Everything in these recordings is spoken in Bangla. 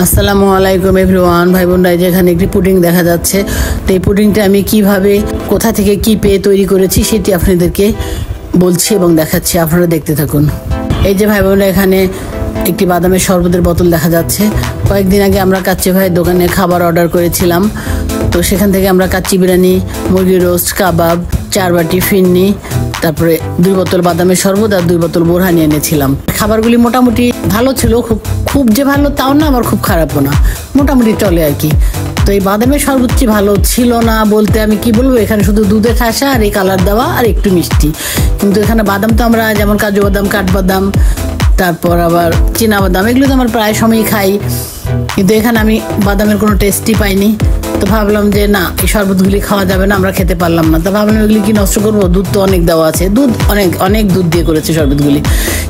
আসসালামু আলাইকুম এভরিওয়ান, ভাই বোনরা, যেখানে একটি পুডিং দেখা যাচ্ছে। তো এই পুডিংটা আমি কিভাবে, কোথা থেকে কি পেয়ে তৈরি করেছি সেটি আপনাদেরকে বলছি এবং দেখাচ্ছি। আপনারা দেখতে থাকুন। এই যে ভাই বোনরা, এখানে একটি বাদামের শরবতের বোতল দেখা যাচ্ছে। কয়েকদিন আগে আমরা কাচ্চি ভাইয়ের দোকানে খাবার অর্ডার করেছিলাম। তো সেখান থেকে আমরা কাচ্চি বিরিয়ানি, মুরগি রোস্ট, কাবাব, 4 বাটি ফিরনি, তারপরে 2 বোতল বাদামের শরবত আর 2 বোতল বোরহানি এনেছিলাম। খাবারগুলি মোটামুটি ভালো ছিল, খুব যে ভালো তাও না, আবার খুব খারাপও না, মোটামুটি চলে আর কি। তো এই বাদামের শরবতটি ভালো ছিল না বলতে আমি কি বলবো, এখানে শুধু দুধে ঠাসা আর এই কালার দেওয়া আর একটু মিষ্টি। কিন্তু এখানে বাদাম তো আমরা যেমন কাজু বাদাম, কাঠবাদাম, তারপর আবার চীনা বাদাম, এগুলো তো আমরা প্রায় সময়ই খাই, কিন্তু এখানে আমি বাদামের কোনো টেস্টই পাইনি। তো ভাবলাম যে না, এই শরবতগুলি খাওয়া যাবে না, আমরা খেতে পারলাম না। তো ভাবলাম এগুলি কি নষ্ট করবো, দুধ তো অনেক দেওয়া আছে, দুধ অনেক দুধ দিয়ে করেছে শরবতগুলি।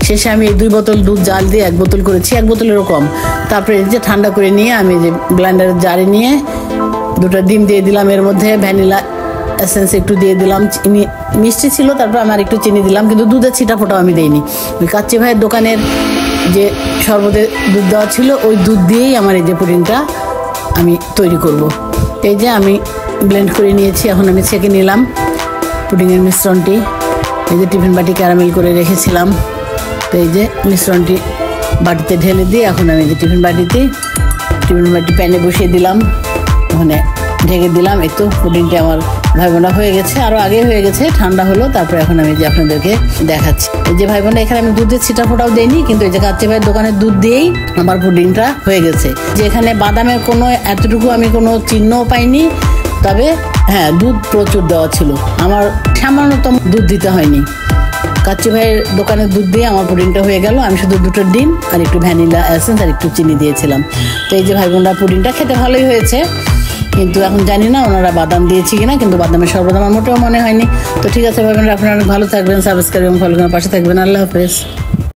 শেষে আমি এই 2 বোতল দুধ জাল দিয়ে 1 বোতল করেছি, 1 বোতলেরও কম। তারপরে যে ঠান্ডা করে নিয়ে আমি যে ব্লেন্ডারের জারে নিয়ে 2টা ডিম দিয়ে দিলাম, এর মধ্যে ভ্যানিলা এসেন্স একটু দিয়ে দিলাম, চিনি মিষ্টি ছিল, তারপর আমার একটু চিনি দিলাম, কিন্তু দুধের ছিটা ফোটাও আমি দিইনি। ওই কাচ্চি ভাইয়ের দোকানের যে শরবতে দুধ দেওয়া ছিল, ওই দুধ দিয়েই আমার এই যে পুডিংটা আমি তৈরি করব। এই যে আমি ব্লেন্ড করে নিয়েছি, এখন আমি ছেঁকে নিলাম পুডিংয়ের মিশ্রণটি। এই যে টিফিন বাটি ক্যারামেল করে রেখেছিলাম, তো এই যে মিশ্রণটি বাটিতে ঢেলে দিয়ে এখন আমি যে টিফিন বাটি প্যানে বসিয়ে দিলাম, ওখানে ঢেকে দিলাম। এই তো পুডিংটি আমার ভাই বোনা হয়ে গেছে, আরও আগে হয়ে গেছে, ঠান্ডা হলো। তারপরে এখন আমি যে আপনাদেরকে দেখাচ্ছি। এই যে ভাই বোনা, এখানে আমি দুধের ছিটা ফোটাও দিইনি, কিন্তু এই যে কাচ্চি ভাইয়ের দোকানের দুধ দিয়েই আমার পুডিংটা হয়ে গেছে। যে এখানে বাদামের কোনো এতটুকু আমি কোনো চিহ্নও পাইনি, তবে হ্যাঁ, দুধ প্রচুর দেওয়া ছিল, আমার সামান্যতম দুধ দিতে হয়নি। কাচ্চি ভাইয়ের দোকানের দুধ দিয়ে আমার পুডিংটা হয়ে গেল। আমি শুধু 2টো ডিম আর একটু ভ্যানিলা এসেন্স আর একটু চিনি দিয়েছিলাম। তো এই যে ভাই বোনরা, পুডিংটা খেতে ভালোই হয়েছে, কিন্তু এখন জানি না ওনারা বাদাম দিয়েছি কিনা, কিন্তু বাদামের শরবত আমার মোটেও মনে হয়নি। তো ঠিক আছে ভাই বোনরা, আপনারা অনেক ভালো থাকবেন, সাবস্ক্রাইব এবং ফলো করার পাশে থাকবেন। আল্লাহ হাফেজ।